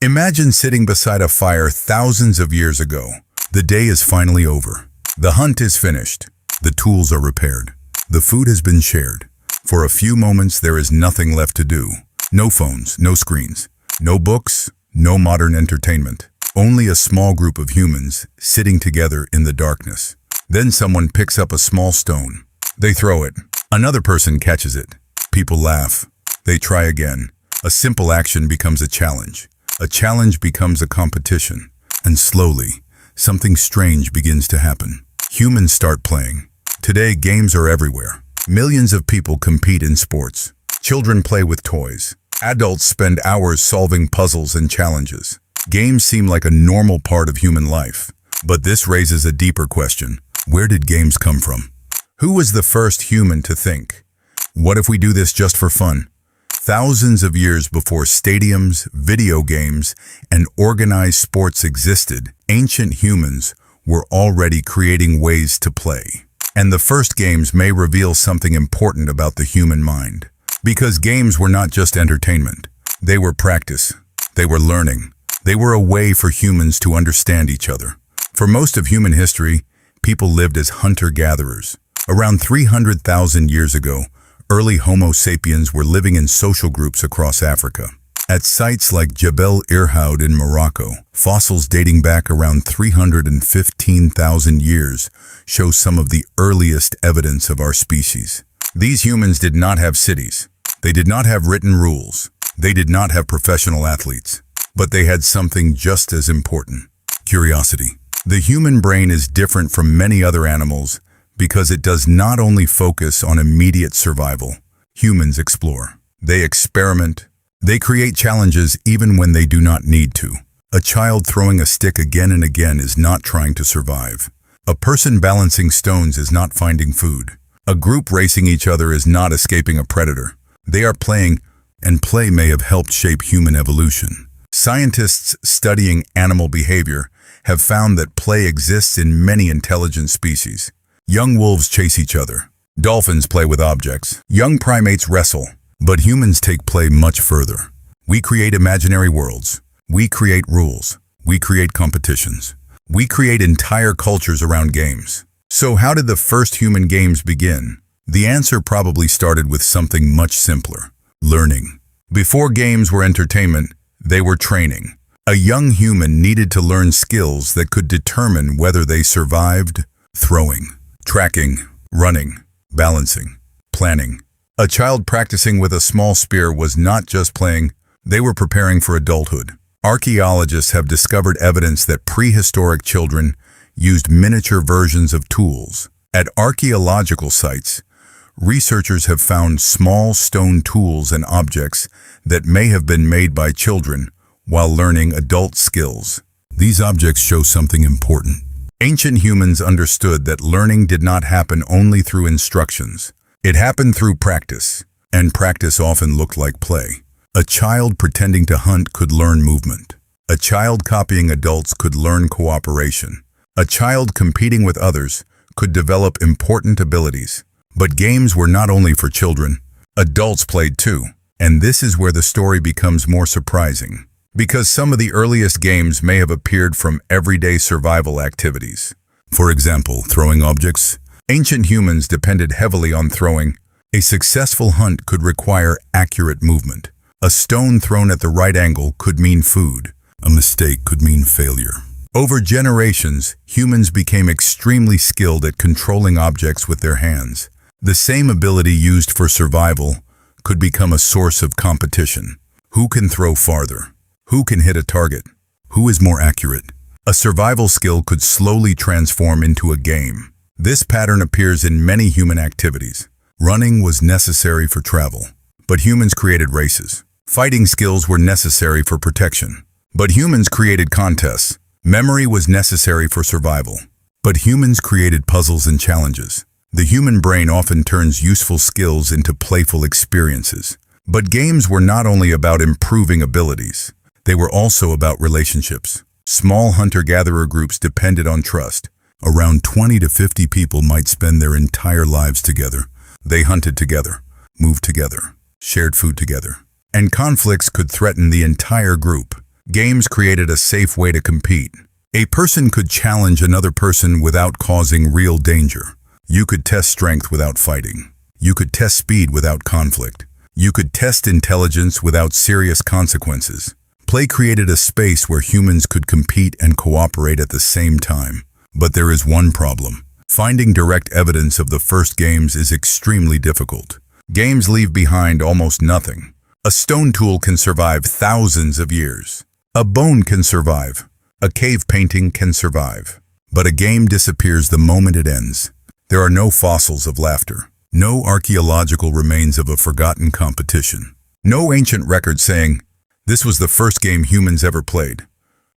Imagine sitting beside a fire thousands of years ago. The day is finally over. The hunt is finished. The tools are repaired. The food has been shared. For a few moments, there is nothing left to do. No phones, no screens, no books, no modern entertainment. Only a small group of humans sitting together in the darkness. Then someone picks up a small stone. They throw it. Another person catches it. People laugh. They try again. A simple action becomes a challenge. A challenge becomes a competition. And slowly, something strange begins to happen. Humans start playing. Today, games are everywhere. Millions of people compete in sports. Children play with toys. Adults spend hours solving puzzles and challenges. Games seem like a normal part of human life. But this raises a deeper question. Where did games come from? Who was the first human to think, what if we do this just for fun? Thousands of years before stadiums, video games, and organized sports existed, ancient humans were already creating ways to play. And the first games may reveal something important about the human mind. Because games were not just entertainment. They were practice. They were learning. They were a way for humans to understand each other. For most of human history, people lived as hunter-gatherers. Around 300,000 years ago, early Homo sapiens were living in social groups across Africa. At sites like Jebel Irhoud in Morocco, fossils dating back around 315,000 years show some of the earliest evidence of our species. These humans did not have cities. They did not have written rules. They did not have professional athletes. But they had something just as important: curiosity. The human brain is different from many other animals because it does not only focus on immediate survival. Humans explore. They experiment. They create challenges even when they do not need to. A child throwing a stick again and again is not trying to survive. A person balancing stones is not finding food. A group racing each other is not escaping a predator. They are playing, and play may have helped shape human evolution. Scientists studying animal behavior have found that play exists in many intelligent species. Young wolves chase each other. Dolphins play with objects. Young primates wrestle. But humans take play much further. We create imaginary worlds. We create rules. We create competitions. We create entire cultures around games. So how did the first human games begin? The answer probably started with something much simpler: learning. Before games were entertainment, they were training. A young human needed to learn skills that could determine whether they survived: throwing, tracking, running, balancing, planning. A child practicing with a small spear was not just playing, they were preparing for adulthood. Archaeologists have discovered evidence that prehistoric children used miniature versions of tools. At archaeological sites, researchers have found small stone tools and objects that may have been made by children while learning adult skills. These objects show something important. Ancient humans understood that learning did not happen only through instructions. It happened through practice, and practice often looked like play. A child pretending to hunt could learn movement. A child copying adults could learn cooperation. A child competing with others could develop important abilities. But games were not only for children. Adults played too. And this is where the story becomes more surprising. Because some of the earliest games may have appeared from everyday survival activities. For example, throwing objects. Ancient humans depended heavily on throwing. A successful hunt could require accurate movement. A stone thrown at the right angle could mean food. A mistake could mean failure. Over generations, humans became extremely skilled at controlling objects with their hands. The same ability used for survival could become a source of competition. Who can throw farther? Who can hit a target? Who is more accurate? A survival skill could slowly transform into a game. This pattern appears in many human activities. Running was necessary for travel, but humans created races. Fighting skills were necessary for protection, but humans created contests. Memory was necessary for survival, but humans created puzzles and challenges. The human brain often turns useful skills into playful experiences. But games were not only about improving abilities. They were also about relationships. Small hunter-gatherer groups depended on trust. Around 20 to 50 people might spend their entire lives together. They hunted together, moved together, shared food together. And conflicts could threaten the entire group. Games created a safe way to compete. A person could challenge another person without causing real danger. You could test strength without fighting. You could test speed without conflict. You could test intelligence without serious consequences. Play created a space where humans could compete and cooperate at the same time. But there is one problem. Finding direct evidence of the first games is extremely difficult. Games leave behind almost nothing. A stone tool can survive thousands of years. A bone can survive. A cave painting can survive. But a game disappears the moment it ends. There are no fossils of laughter. No archaeological remains of a forgotten competition. No ancient record saying, "This was the first game humans ever played."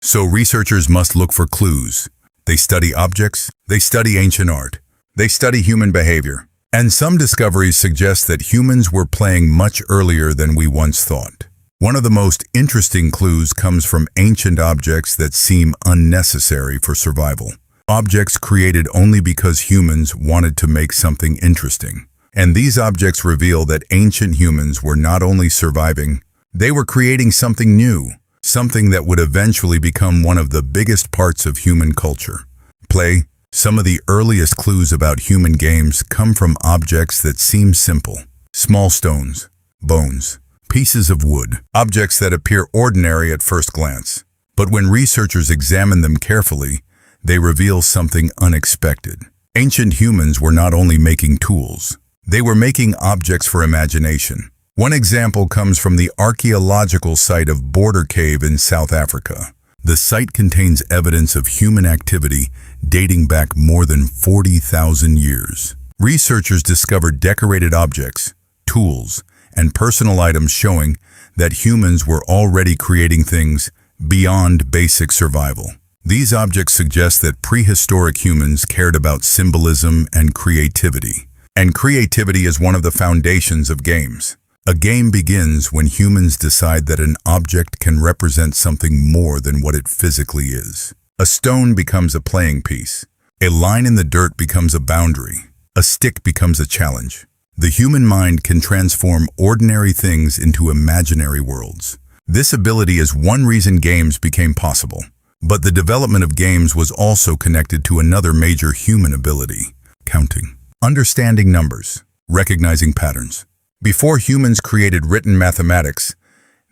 So researchers must look for clues. They study objects, they study ancient art, they study human behavior. And some discoveries suggest that humans were playing much earlier than we once thought. One of the most interesting clues comes from ancient objects that seem unnecessary for survival. Objects created only because humans wanted to make something interesting. And these objects reveal that ancient humans were not only surviving, they were creating something new, something that would eventually become one of the biggest parts of human culture. Play. Some of the earliest clues about human games come from objects that seem simple. Small stones, bones, pieces of wood, objects that appear ordinary at first glance. But when researchers examine them carefully, they reveal something unexpected. Ancient humans were not only making tools, they were making objects for imagination. One example comes from the archaeological site of Border Cave in South Africa. The site contains evidence of human activity dating back more than 40,000 years. Researchers discovered decorated objects, tools, and personal items showing that humans were already creating things beyond basic survival. These objects suggest that prehistoric humans cared about symbolism and creativity. And creativity is one of the foundations of games. A game begins when humans decide that an object can represent something more than what it physically is. A stone becomes a playing piece. A line in the dirt becomes a boundary. A stick becomes a challenge. The human mind can transform ordinary things into imaginary worlds. This ability is one reason games became possible. But the development of games was also connected to another major human ability: counting. Understanding numbers, recognizing patterns. Before humans created written mathematics,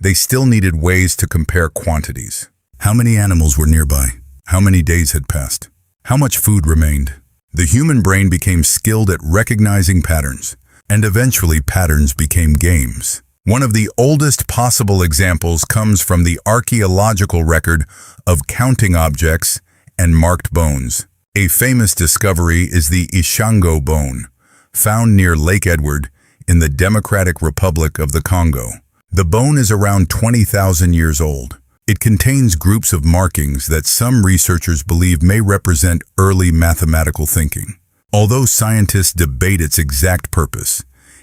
they still needed ways to compare quantities. How many animals were nearby? How many days had passed? How much food remained? The human brain became skilled at recognizing patterns, and eventually patterns became games. One of the oldest possible examples comes from the archaeological record of counting objects and marked bones. A famous discovery is the Ishango bone, found near Lake Edward in the Democratic Republic of the Congo. The bone is around 20,000 years old. It contains groups of markings that some researchers believe may represent early mathematical thinking. Although scientists debate its exact purpose,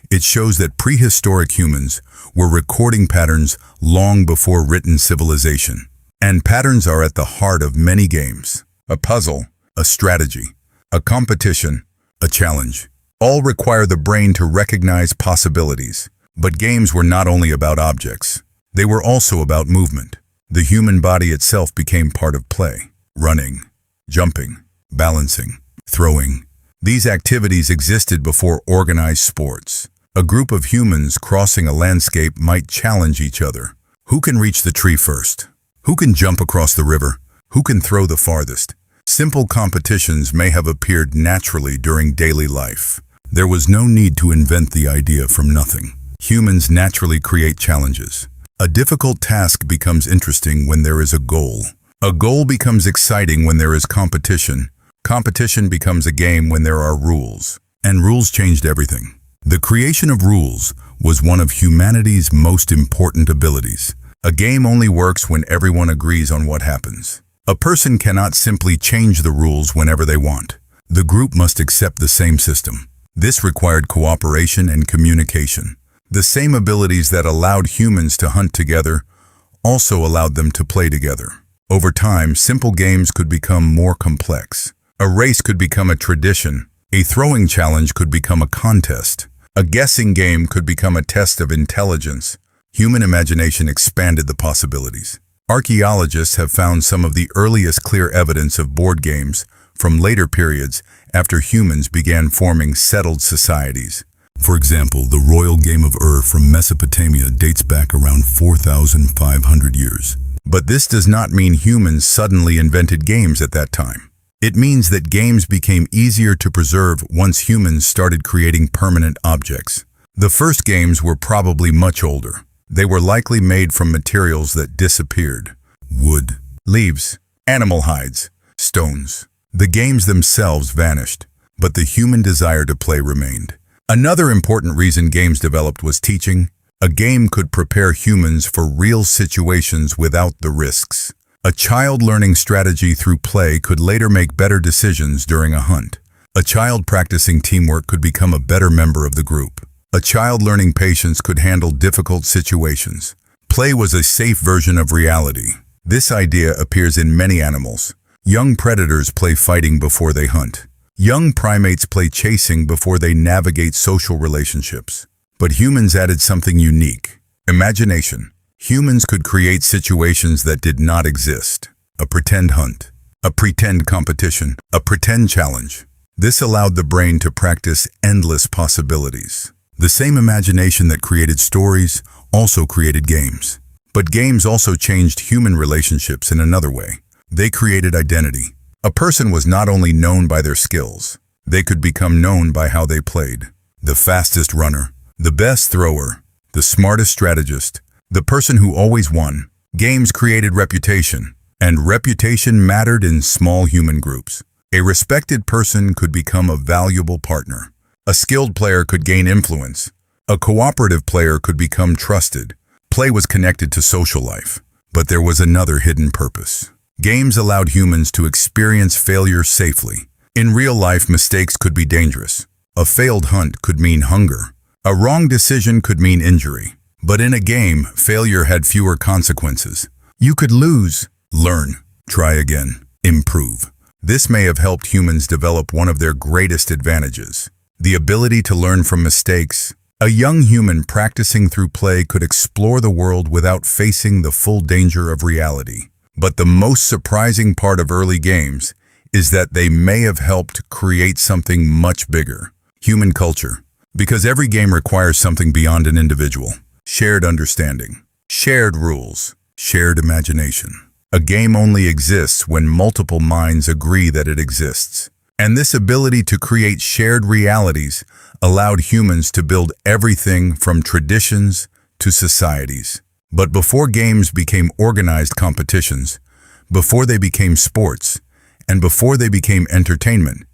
it shows that prehistoric humans were recording patterns long before written civilization. And patterns are at the heart of many games. A puzzle, a strategy, a competition, a challenge. All require the brain to recognize possibilities. But games were not only about objects. They were also about movement. The human body itself became part of play. Running, jumping, balancing, throwing. These activities existed before organized sports. A group of humans crossing a landscape might challenge each other. Who can reach the tree first? Who can jump across the river? Who can throw the farthest? Simple competitions may have appeared naturally during daily life. There was no need to invent the idea from nothing. Humans naturally create challenges. A difficult task becomes interesting when there is a goal. A goal becomes exciting when there is competition. Competition becomes a game when there are rules. And rules changed everything. The creation of rules was one of humanity's most important abilities. A game only works when everyone agrees on what happens. A person cannot simply change the rules whenever they want. The group must accept the same system. This required cooperation and communication. The same abilities that allowed humans to hunt together also allowed them to play together. Over time, simple games could become more complex. A race could become a tradition. A throwing challenge could become a contest. A guessing game could become a test of intelligence. Human imagination expanded the possibilities. Archaeologists have found some of the earliest clear evidence of board games from later periods after humans began forming settled societies. For example, the royal game of from Mesopotamia dates back around 4,500 years. But this does not mean humans suddenly invented games at that time. It means that games became easier to preserve once humans started creating permanent objects. The first games were probably much older. They were likely made from materials that disappeared: wood, leaves, animal hides, stones. The games themselves vanished, but the human desire to play remained. Another important reason games developed was teaching. A game could prepare humans for real situations without the risks. A child learning strategy through play could later make better decisions during a hunt. A child practicing teamwork could become a better member of the group. A child learning patience could handle difficult situations. Play was a safe version of reality. This idea appears in many animals. Young predators play fighting before they hunt. Young primates play chasing before they navigate social relationships. But humans added something unique: imagination. Humans could create situations that did not exist. A pretend hunt, a pretend competition, a pretend challenge. This allowed the brain to practice endless possibilities. The same imagination that created stories also created games. But games also changed human relationships in another way. They created identity. A person was not only known by their skills, they could become known by how they played. The fastest runner, the best thrower, the smartest strategist, the person who always won. Games created reputation, and reputation mattered in small human groups. A respected person could become a valuable partner. A skilled player could gain influence. A cooperative player could become trusted. Play was connected to social life, but there was another hidden purpose. Games allowed humans to experience failure safely. In real life, mistakes could be dangerous. A failed hunt could mean hunger. A wrong decision could mean injury. But in a game, failure had fewer consequences. You could lose, learn, try again, improve. This may have helped humans develop one of their greatest advantages: the ability to learn from mistakes. A young human practicing through play could explore the world without facing the full danger of reality. But the most surprising part of early games is that they may have helped create something much bigger: human culture. Because every game requires something beyond an individual. Shared understanding, shared rules, shared imagination. A game only exists when multiple minds agree that it exists. And this ability to create shared realities allowed humans to build everything from traditions to societies. But before games became organized competitions, before they became sports, and before they became entertainment,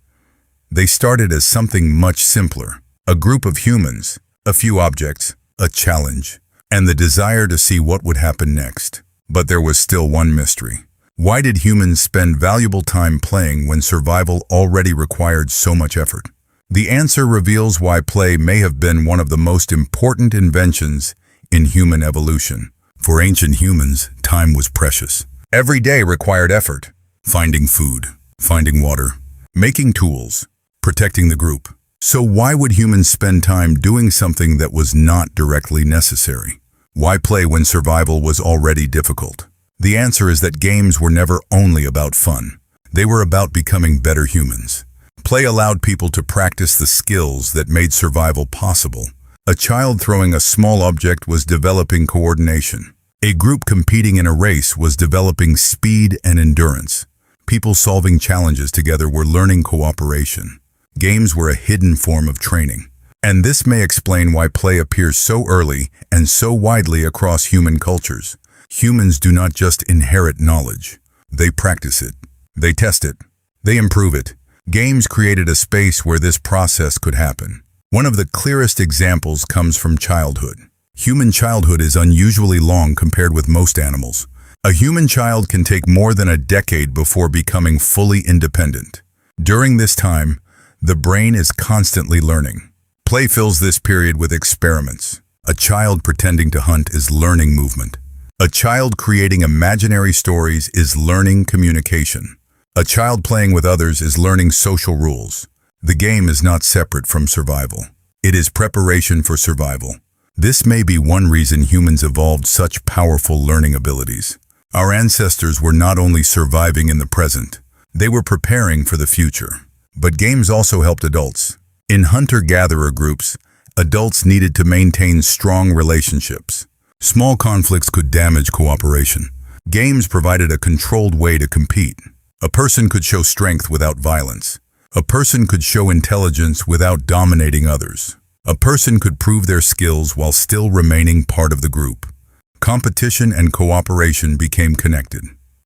they started as something much simpler: a group of humans, a few objects, a challenge, and the desire to see what would happen next. But there was still one mystery. Why did humans spend valuable time playing when survival already required so much effort? The answer reveals why play may have been one of the most important inventions in human evolution. For ancient humans, time was precious. Every day required effort: finding food, finding water, making tools, protecting the group. So why would humans spend time doing something that was not directly necessary? Why play when survival was already difficult? The answer is that games were never only about fun. They were about becoming better humans. Play allowed people to practice the skills that made survival possible. A child throwing a small object was developing coordination. A group competing in a race was developing speed and endurance. People solving challenges together were learning cooperation. Games were a hidden form of training. And this may explain why play appears so early and so widely across human cultures. Humans do not just inherit knowledge. They practice it. They test it. They improve it. Games created a space where this process could happen. One of the clearest examples comes from childhood. Human childhood is unusually long compared with most animals. A human child can take more than a decade before becoming fully independent. During this time, the brain is constantly learning. Play fills this period with experiments. A child pretending to hunt is learning movement. A child creating imaginary stories is learning communication. A child playing with others is learning social rules. The game is not separate from survival. It is preparation for survival. This may be one reason humans evolved such powerful learning abilities. Our ancestors were not only surviving in the present, they were preparing for the future. But games also helped adults. In hunter-gatherer groups, adults needed to maintain strong relationships. Small conflicts could damage cooperation. Games provided a controlled way to compete. A person could show strength without violence. A person could show intelligence without dominating others. A person could prove their skills while still remaining part of the group. Competition and cooperation became connected.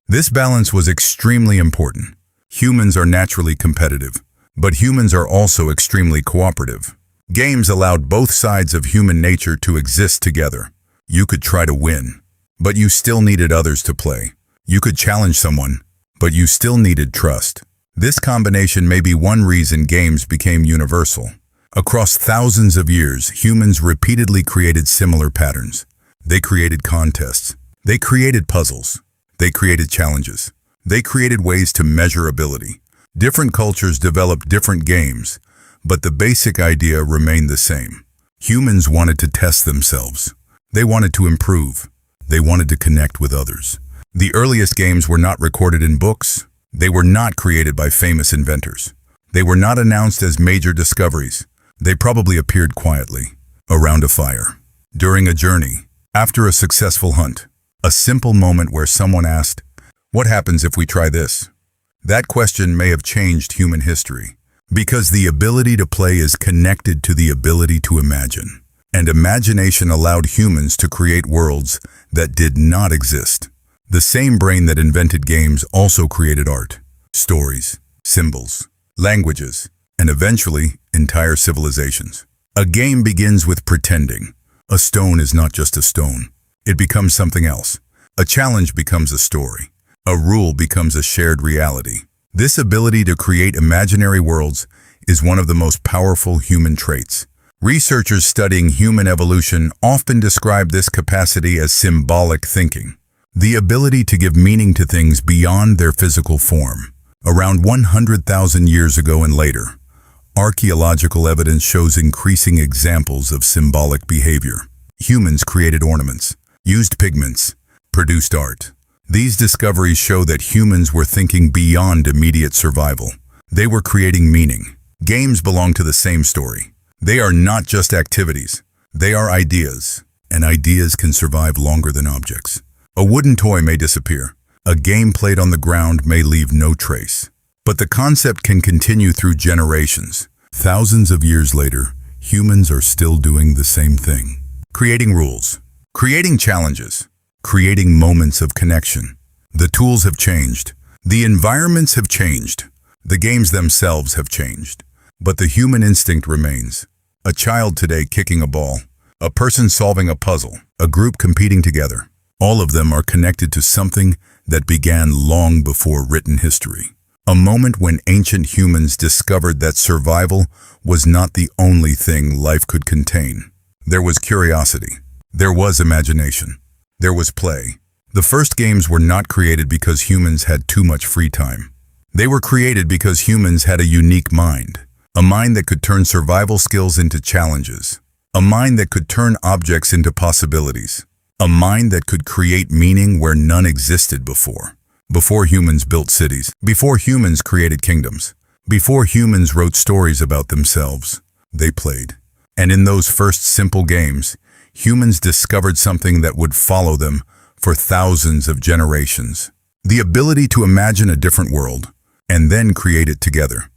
This balance was extremely important. Humans are naturally competitive, but humans are also extremely cooperative. Games allowed both sides of human nature to exist together. You could try to win, but you still needed others to play. You could challenge someone, but you still needed trust. This combination may be one reason games became universal. Across thousands of years, humans repeatedly created similar patterns. They created contests. They created puzzles. They created challenges. They created ways to measure ability. Different cultures developed different games, but the basic idea remained the same. Humans wanted to test themselves. They wanted to improve. They wanted to connect with others. The earliest games were not recorded in books. They were not created by famous inventors. They were not announced as major discoveries. They probably appeared quietly, around a fire, during a journey, after a successful hunt. A simple moment where someone asked, "What happens if we try this?" That question may have changed human history, because the ability to play is connected to the ability to imagine. And imagination allowed humans to create worlds that did not exist. The same brain that invented games also created art, stories, symbols, languages, and eventually entire civilizations. A game begins with pretending. A stone is not just a stone. It becomes something else. A challenge becomes a story. A rule becomes a shared reality. This ability to create imaginary worlds is one of the most powerful human traits. Researchers studying human evolution often describe this capacity as symbolic thinking, the ability to give meaning to things beyond their physical form. Around 100,000 years ago and later, archaeological evidence shows increasing examples of symbolic behavior. Humans created ornaments, used pigments, produced art. These discoveries show that humans were thinking beyond immediate survival. They were creating meaning. Games belong to the same story. They are not just activities. They are ideas, and ideas can survive longer than objects. A wooden toy may disappear. A game played on the ground may leave no trace. But the concept can continue through generations. Thousands of years later, humans are still doing the same thing. Creating rules, creating challenges, creating moments of connection. The tools have changed. The environments have changed. The games themselves have changed. But the human instinct remains. A child today kicking a ball, a person solving a puzzle, a group competing together. All of them are connected to something that began long before written history. A moment when ancient humans discovered that survival was not the only thing life could contain. There was curiosity. There was imagination. There was play. The first games were not created because humans had too much free time. They were created because humans had a unique mind. A mind that could turn survival skills into challenges. A mind that could turn objects into possibilities. A mind that could create meaning where none existed before. Before humans built cities. Before humans created kingdoms. Before humans wrote stories about themselves. They played. And in those first simple games, humans discovered something that would follow them for thousands of generations. The ability to imagine a different world and then create it together.